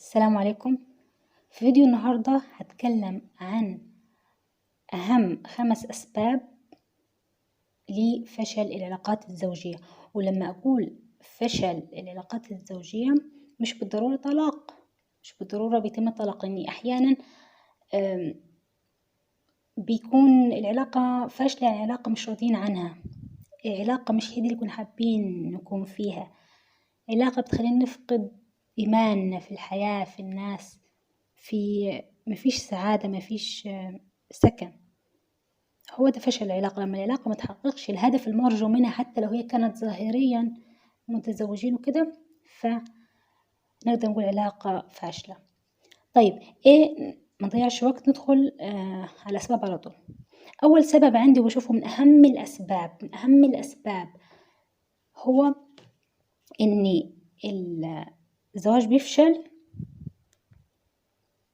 السلام عليكم. في فيديو النهاردة هتكلم عن أهم 5 أسباب لفشل العلاقات الزوجية. ولما أقول فشل العلاقات الزوجية مش بالضرورة طلاق، مش بالضرورة بيتم الطلاق، لأني أحيانا بيكون العلاقة فاشلة، العلاقة مش راضيين عنها، العلاقة مش هي دي اللي كنا حابين نكون فيها، علاقة بتخلينا نفقد إيماننا في الحياة، في الناس، مفيش سعادة، مفيش سكن. هو ده فشل العلاقة، لما العلاقة ما تحققش الهدف المرجو منها حتى لو هي كانت ظاهريا متزوجين وكده، فنقدر نقول علاقة فاشلة. طيب ايه، ما نضيعش وقت، ندخل على الأسباب على طول. أول سبب عندي وبشوفه من أهم الأسباب هو إن الزواج بيفشل.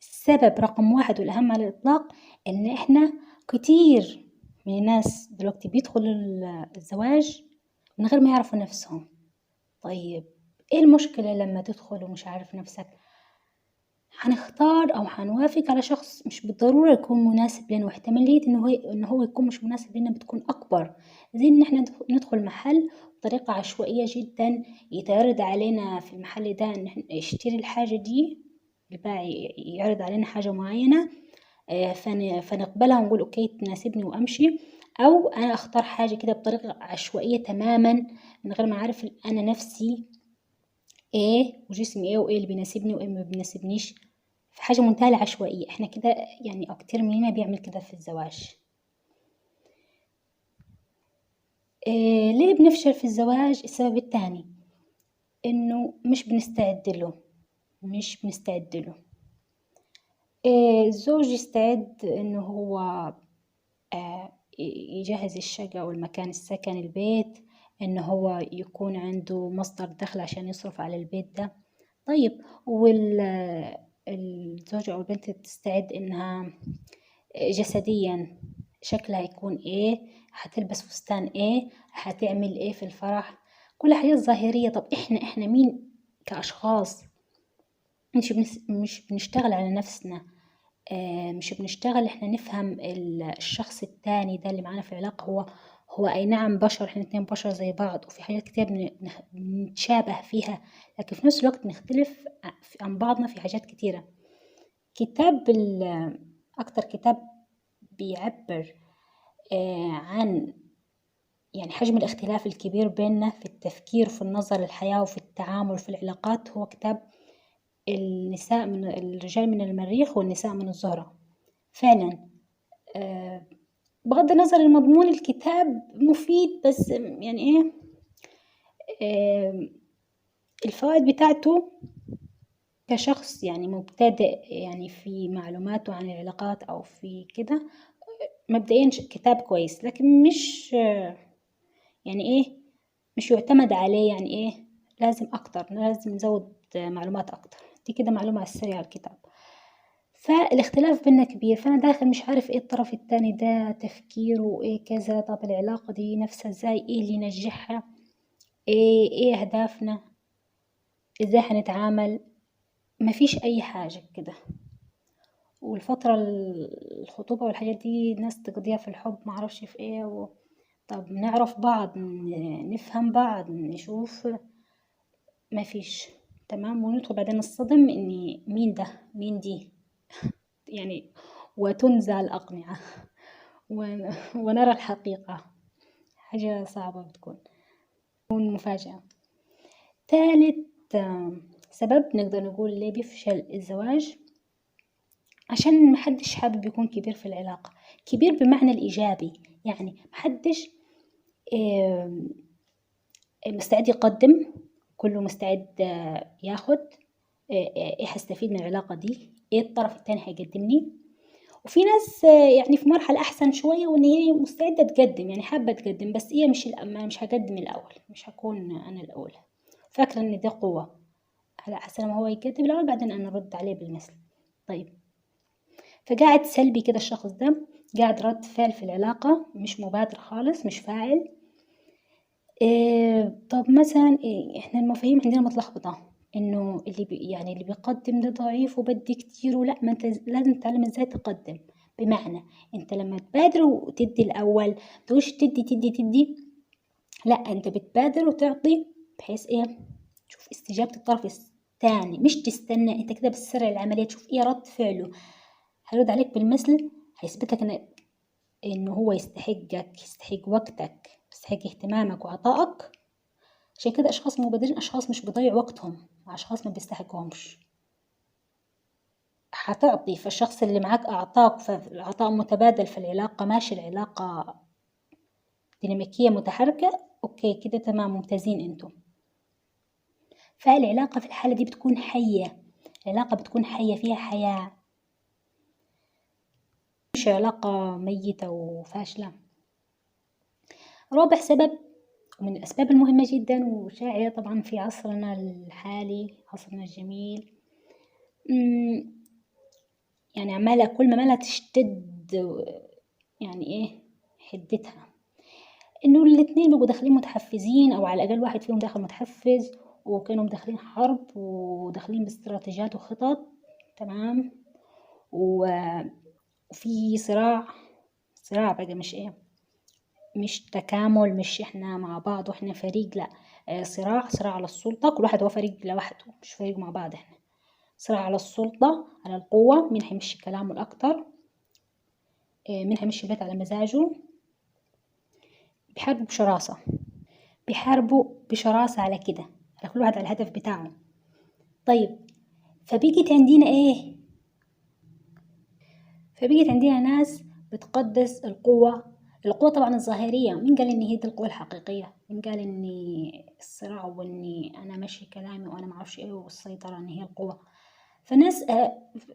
السبب رقم 1 والأهم على الإطلاق إن إحنا كتير من الناس دلوقتي بيدخلوا الزواج من غير ما يعرفوا نفسهم. طيب إيه المشكلة لما تدخل ومش عارف نفسك؟ هنختار أو هنوافق على شخص مش بالضرورة يكون مناسب لنا، واحتمالية إن هو يكون مش مناسب لنا بتكون أكبر. زي إن إحنا ندخل محل بطريقة عشوائية جدا، يتعرض علينا في المحل ده إن إحنا نشتري الحاجة دي، البائع يعرض علينا حاجة معينة، فنقبلها ونقول أوكي تناسبني وأمشي، أو أنا أختار حاجة كده بطريقة عشوائية تماما من غير ما أعرف أنا نفسي إيه وجسمي إيه وإيه اللي بيناسبني وإيه ما بيناسبنيش، في حاجة منتهى العشوائية. إحنا كده يعني أو كتير مننا بيعمل كده في الزواج. ليه بنفشل في الزواج؟ السبب الثاني إنه مش بنستعد له. الزوج يستعد إنه هو يجهز الشقة والمكان السكن، البيت، إنه هو يكون عنده مصدر دخل عشان يصرف على البيت ده. طيب الزوجة أو البنت تستعد إنها جسديا شكلها يكون إيه، هتلبس فستان إيه، هتعمل إيه في الفرح، كل حاجات ظاهرية. طب إحنا مين كأشخاص؟ مش بنشتغل على نفسنا، مش بنشتغل إحنا نفهم الشخص التاني ده اللي معانا في العلاقة. هو أي نعم بشر، إحنا 2 بشر زي بعض، وفي حاجات كتير بنتشابه فيها، لكن في نفس الوقت نختلف عن بعضنا في حاجات كتيرة. أكتر كتاب بيعبر عن يعني حجم الاختلاف الكبير بيننا في التفكير، في النظر للحياة، وفي التعامل في العلاقات، هو كتاب الرجال من المريخ والنساء من الزهرة. فعلا بغض النظر المضمون الكتاب مفيد، بس يعني الفوائد بتاعته كشخص يعني مبتدئ يعني في معلوماته عن العلاقات أو في كده، مبدئيا كتاب كويس، لكن مش يعني مش يعتمد عليه. يعني لازم نزود معلومات أكتر. دي كده معلومة على السريع على الكتاب. فالاختلاف بينا كبير، فأنا داخل مش عارف ايه الطرف التاني ده تفكيره وايه كذا، طب العلاقة دي نفسها ازاي، ايه اللي ينجحها، ايه أهدافنا، ازاي هنتعامل، مفيش أي حاجة كده. والفترة الخطوبة والحاجات دي ناس تقضيها في الحب، معرفش في ايه طب نعرف بعض، نفهم بعض، نشوف، مفيش. تمام، وندخل بعدين نصطدم ان مين ده مين دي يعني، وتنزع الأقنعة ونرى الحقيقة. حاجة صعبة بتكون مفاجأة. ثالث سبب نقدر نقول ليه بيفشل الزواج، عشان محدش حابب يكون كبير في العلاقة. كبير بمعنى الإيجابي، يعني محدش مستعد يقدم، كله مستعد ياخد. ايه هستفيد من العلاقة دي، ايه الطرف التاني هيقدمني. وفي ناس يعني في مرحلة أحسن شوية، وإن هي مستعدة تقدم، يعني حابة تقدم، بس هي مش هقدم الأول، مش هكون أنا الأولى، فاكرة إن دي قوة، على أحسن ما هو يقدم الأول بعدين أنا أرد عليه بالمثل. طيب، فقاعد سلبي كده الشخص ده، قاعد رد فعل في العلاقة، مش مبادر خالص، مش فاعل. طب مثلا إحنا المفاهيم عندنا متلخبطة. إنه يعني اللي بيقدم ده ضعيف وبدي كتير، ولا ما أنت لازم تتعلم إزاي تقدم. بمعنى أنت لما تبادر وتدي الأول تقولش تدي تدي تدي، لا أنت بتبادر وتعطي بحيث إيه تشوف استجابة الطرف الثاني، مش تستنى أنت كده بتسرع العملية، تشوف إيه رد فعله، هيرد عليك بالمثل، هيثبت لك إنه هو يستحقك، يستحق وقتك، يستحق اهتمامك وعطائك. عشان كده أشخاص مبادرين أشخاص مش بيضيعوا وقتهم مع أشخاص ما بيستحقوهمش. هتعطي، فالشخص اللي معاك أعطاك، فالعطاء متبادل، في العلاقة ماشي، العلاقة ديناميكية متحركة، أوكي كده تمام، ممتازين انتوا. فالعلاقة في الحالة دي بتكون حية، العلاقة بتكون حية فيها حياة، مش علاقة ميتة وفاشلة. رابع سبب ومن الأسباب المهمة جدا وشائعة طبعا في عصرنا الحالي، عصرنا الجميل، يعني عمالة كل ما عمالة تشتد يعني ايه حدتها، انه الاتنين بيبقوا داخلين متحفزين، او على الاقل واحد فيهم داخل متحفز، وكانوا داخلين حرب وداخلين باستراتيجيات وخطط، تمام، وفي صراع بقى، مش ايه، مش تكامل، مش احنا مع بعض واحنا فريق، لا، صراع على السلطة، كل واحد هو فريق لوحده، مش فريق مع بعض احنا، صراع على السلطة، على القوة، مين هيمشي كلامه الأكتر، مين هيمشي البيت على مزاجه. بيحاربوا بشراسة على كده، على كل واحد على الهدف بتاعه. طيب فبقيت عندنا ناس بتقدس القوة طبعا الظاهرية. مين قال ان هي دي القوة الحقيقية؟ مين قال ان الصراع واني انا ماشي كلامي وانا معرفش ايه والسيطرة ان هي القوة؟ فناس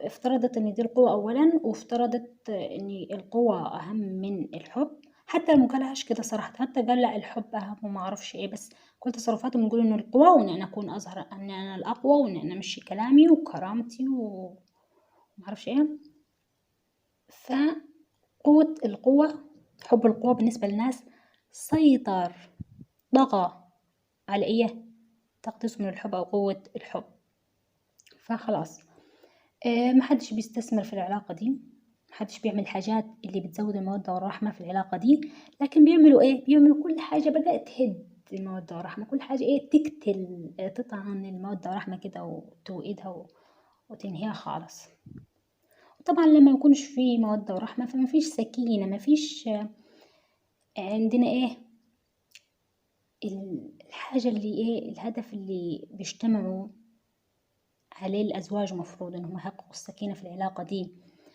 افترضت ان دي القوة اولا، وافترضت ان القوة اهم من الحب، حتى لو مقالهاش كده صراحة، حتى قال لا الحب اهم وما اعرفش ايه، بس كل تصرفاتهم يقولوا ان القوة، وان انا اكون اظهر ان انا الاقوى، وان انا امشي كلامي وكرامتي ومعرفش ايه. حب القوة بالنسبة للناس سيطر، طغى على ايه تقديس من الحب او قوة الحب. فخلاص محدش بيستثمر في العلاقة دي، محدش بيعمل حاجات اللي بتزود المودة والرحمة في العلاقة دي، لكن بيعملوا ايه؟ بيعملوا كل حاجة بقى تهد المودة والرحمة، كل حاجة ايه تقتل، تطعن المودة والرحمة كده وتوقيدها وتنهيها خالص. طبعا لما يكونش فيه مودة ورحمة فما فيش سكينة، ما فيش عندنا ايه الحاجة اللي ايه الهدف اللي بيجتمعوا عليه الأزواج، مفروض إنهم يحققوا السكينة في العلاقة دي.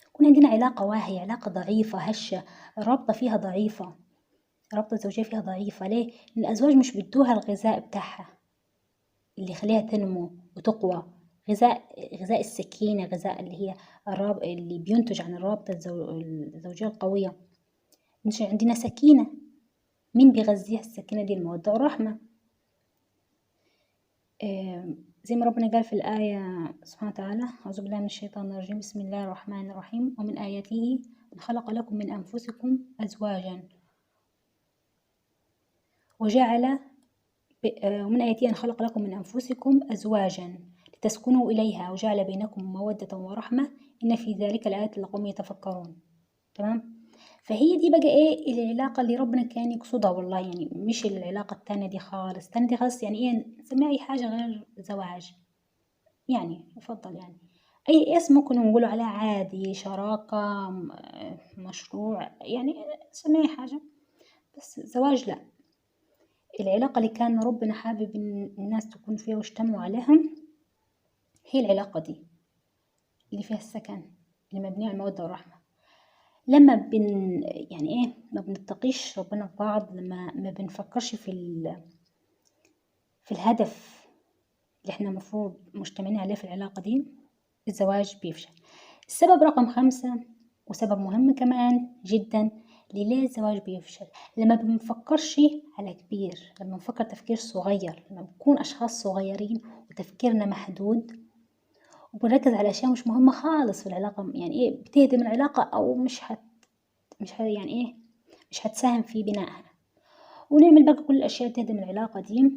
يكون عندنا علاقة واهية، علاقة ضعيفة هشة، الرابطة فيها ضعيفة، الرابطة الزوجية فيها ضعيفة. ليه؟ لأن الأزواج مش بيدوها الغذاء بتاعها اللي يخليها تنمو وتقوى، غذاء السكينة، غذاء اللي هي اللي بينتج عن الرابطة الزوجية القوية. مش عندنا سكينة، مين بيغذيها السكينة دي؟ المودة والرحمة. زي ما ربنا قال في الآية سبحانه وتعالى: أعوذ بالله من الشيطان الرجيم، بسم الله الرحمن الرحيم: ومن آياته أن خلق لكم من أنفسكم أزواجا ومن آياته أن خلق لكم من أنفسكم أزواجا لتسكنوا إليها وجعل بينكم مودة ورحمة إن في ذلك لآيات لقوم يتفكرون. تمام؟ فهي دي بقى ايه العلاقة اللي ربنا كان يقصدها والله، يعني مش العلاقة التانية دي خالص. التانية دي خالص يعني ايه، نسميها أي حاجة غير زواج، يعني يفضل يعني أي اسم ممكن نقوله عليها عادي، شراكة، مشروع، يعني نسميها أي حاجة، بس زواج لا. العلاقة اللي كان ربنا حابب إن الناس تكون فيها واجتمعوا عليها هي العلاقة دي اللي فيها السكن، اللي مبنية على المودة والرحمة. لما يعني ايه ما بنتقيش ربنا في بعض، لما ما بنفكرش في الهدف اللي احنا المفروض مجتمعين عليه في العلاقة دي، الزواج بيفشل. السبب رقم 5 وسبب مهم كمان جدا ليه الزواج بيفشل: لما بنفكرش على كبير، لما نفكر تفكير صغير، لما بنكون أشخاص صغيرين وتفكيرنا محدود، وبنركز على أشياء مش مهمة خالص في العلاقة، يعني إيه بتهدم العلاقة أو يعني إيه مش هتساهم في بنائها، ونعمل بقى كل الأشياء تهدم العلاقة دي.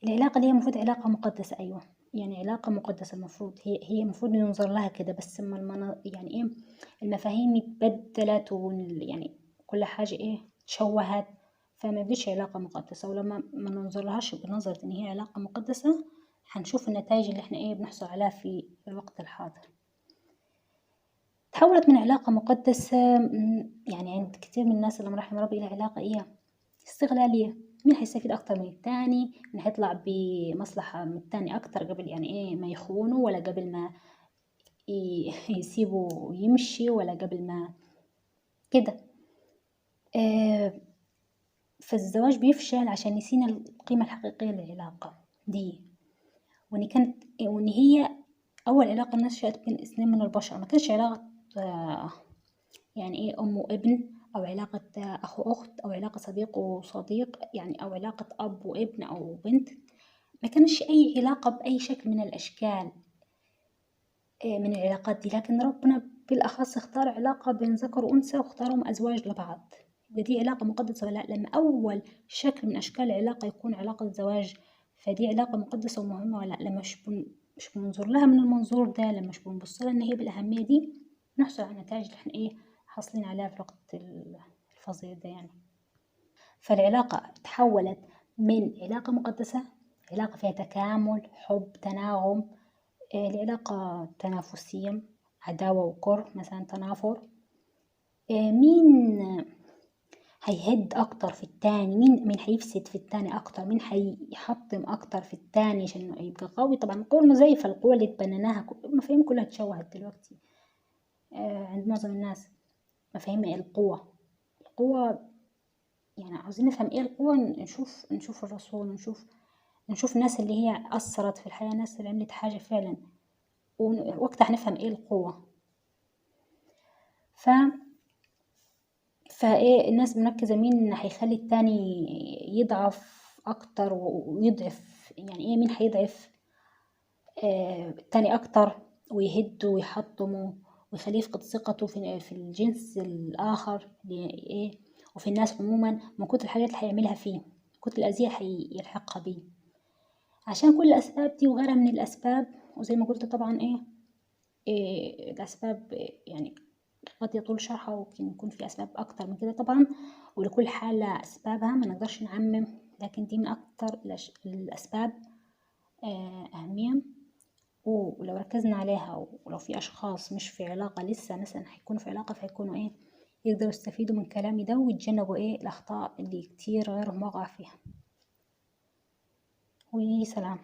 العلاقة اللي هي المفروض علاقة مقدسة، أيوة، يعني علاقة مقدسة المفروض هي المفروض ينظر لها كده، بس أما يعني إيه، المفاهيم اتبدلت يعني كل حاجة إيه تشوهت، فما بقتش علاقة مقدسة. ولما ما ننظر لهاش بنظرة إن هي علاقة مقدسة، هنشوف النتائج اللي إحنا إيه بنحصل عليها في الوقت الحاضر. تحولت من علاقة مقدسة يعني عند كتير من الناس اللي رحم ربي إلى علاقة إيه استغلالية. مين هيستفيد أكتر من التاني، مين هيطلع بمصلحة من التاني أكتر قبل يعني إيه ما يخونه، ولا قبل ما يسيبه يمشي، ولا قبل ما كده. فالزواج بيفشل عشان نسينا القيمة الحقيقية للعلاقة دي، وإن هي أول علاقة نشأت بين اثنين من البشر، ما كانش علاقة يعني إيه أم وابن، أو علاقة أخ وأخت، أو علاقة صديق وصديق يعني، أو علاقة أب وابن أو بنت. ما كانش أي علاقة بأي شكل من الأشكال من العلاقات دي، لكن ربنا بالأخص اختار علاقة بين ذكر وأنثى واختارهم أزواج لبعض. دي علاقة مقدسة ولا لأ؟ لما أول شكل من أشكال العلاقة يكون علاقة زواج، فدي علاقة مقدسة ومهمة ولا لأ؟ لما مش بننظر لها من المنظور ده، لما مش بنبص لها إن هي بالأهمية دي، نحصل على النتائج اللي احنا إيه حاصلين عليها في الوقت الفظيع ده يعني. فالعلاقة تحولت من علاقة مقدسة، علاقة فيها تكامل حب تناغم، لعلاقة تنافسية، عداوة وكره مثلا تنافر. مين هيهد أكتر في التاني، مين هيفسد في التاني أكتر، مين هيحطم أكتر في التاني عشان يبقى قوي. طبعا القوة المزيفة، القوة اللي اتبنيناها، المفاهيم كلها اتشوهت دلوقتي عند معظم الناس. مفاهيم ايه القوة يعني عاوزين نفهم ايه القوة، نشوف الرسول، نشوف الناس اللي هي أثرت في الحياة، الناس اللي عملت حاجة فعلا، ووقتها هنفهم ايه القوة. ف فايه الناس مركزة مين هيخلي التاني يضعف أكتر ويضعف، يعني ايه مين هيضعف التاني أكتر ويهده ويحطمه ويخليه يفقد ثقته في الجنس الآخر ايه، وفي الناس عموما، من كتر الحاجات اللي هيعملها فيه، من كتر الأذية هيلحقها بيه. عشان كل الأسباب دي وغيرها من الأسباب، وزي ما قلت طبعا إيه الأسباب يعني قد يطول شرحها، ويمكن يكون في أسباب أكتر من كده طبعا، ولكل حالة أسبابها ما نقدرش نعمم، لكن دي من أكتر الأسباب أهمية. ولو ركزنا عليها، ولو في أشخاص مش في علاقة لسه مثلا هيكونوا في علاقة، فيكونوا إيه يقدروا يستفيدوا من كلامي ده ويتجنبوا إيه الأخطاء اللي كتير غيرهم وقع فيها. وسلام.